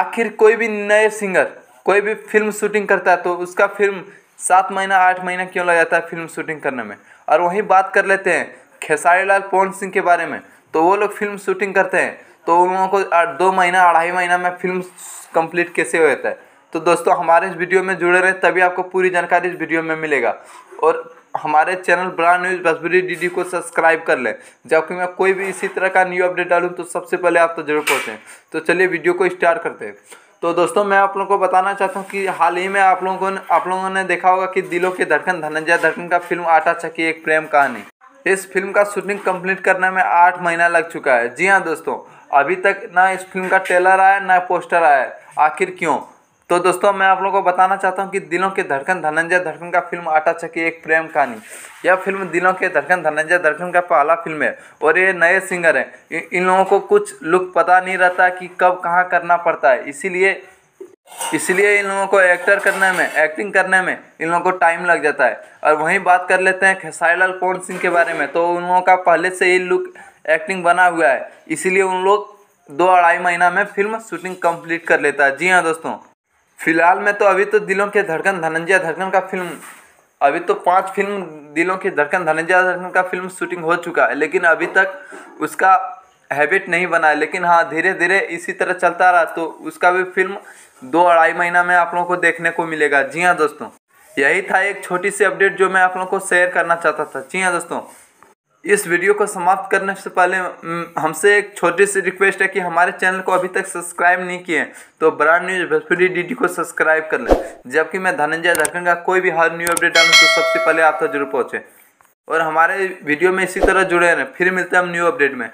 आखिर कोई भी नए सिंगर कोई भी फिल्म शूटिंग करता है तो उसका फिल्म 7 महीना 8 महीना क्यों लग जाता है फिल्म शूटिंग करने में। और वहीं बात कर लेते हैं खेसारी लाल पवन सिंह के बारे में, तो वो लोग फिल्म शूटिंग करते हैं तो उन लोगों को 2 महीना 2.5 महीना में फिल्म कंप्लीट कैसे हो जाता है। तो दोस्तों हमारे इस वीडियो में जुड़े रहें, तभी आपको पूरी जानकारी इस वीडियो में मिलेगा। और हमारे channel brand news Bhojpuri DD को सब्सक्राइब कर लें, जबकि मैं कोई भी इसी तरह का न्यू अपडेट डालूं तो सबसे पहले आप तो जरूर पहुँचें। तो चलिए वीडियो को स्टार्ट करते हैं। तो दोस्तों मैं आप लोगों को बताना चाहता हूं कि हाल ही में आप लोगों ने देखा होगा कि दिलों की धड़कन धनंजय धड़कन का फिल्म आटा चक्की एक प्रेम कहानी, इस फिल्म का शूटिंग कंप्लीट करने में 8 महीना लग चुका है। जी हाँ दोस्तों, अभी तक ना इस फिल्म का ट्रेलर आया ना पोस्टर आया, आखिर क्यों? तो दोस्तों मैं आप लोगों को बताना चाहता हूं कि दिलों के धड़कन धनंजय धड़कन का फिल्म आटा चक्की एक प्रेम कहानी, यह फिल्म दिलों के धड़कन धनंजय धड़कन का पहला फिल्म है। और ये नए सिंगर हैं, इन लोगों को कुछ लुक पता नहीं रहता कि कब कहाँ करना पड़ता है, इसीलिए इन लोगों को एक्टिंग करने में इन लोगों को टाइम लग जाता है। और वहीं बात कर लेते हैं खेसारी लाल पवन सिंह के बारे में, तो उन लोगों का पहले से ही लुक एक्टिंग बना हुआ है, इसीलिए उन लोग 2-2.5 महीना में फिल्म शूटिंग कंप्लीट कर लेता है। जी हाँ दोस्तों, फिलहाल में तो अभी तो दिलों के धड़कन धनंजय धड़कन का फिल्म, अभी तो 5 फिल्म दिलों की धड़कन धनंजय धड़कन का फिल्म शूटिंग हो चुका है, लेकिन अभी तक उसका हैबिट नहीं बना है। लेकिन हाँ, धीरे धीरे इसी तरह चलता रहा तो उसका भी फिल्म 2-2.5 महीना में आप लोगों को देखने को मिलेगा। जी हाँ दोस्तों, यही था एक छोटी सी अपडेट जो मैं आप लोगों को शेयर करना चाहता था। जी हाँ दोस्तों, इस वीडियो को समाप्त करने से पहले हमसे एक छोटी सी रिक्वेस्ट है कि हमारे चैनल को अभी तक सब्सक्राइब नहीं किए तो ब्रांड न्यूज़ भोजपुरी डीडी को सब्सक्राइब कर लें, जबकि मैं धनंजय धड़कन का कोई भी हर न्यू अपडेट डालूँ तो सबसे पहले आप तक जरूर पहुँचे। और हमारे वीडियो में इसी तरह जुड़े रहें। फिर मिलते हैं हम न्यू अपडेट में।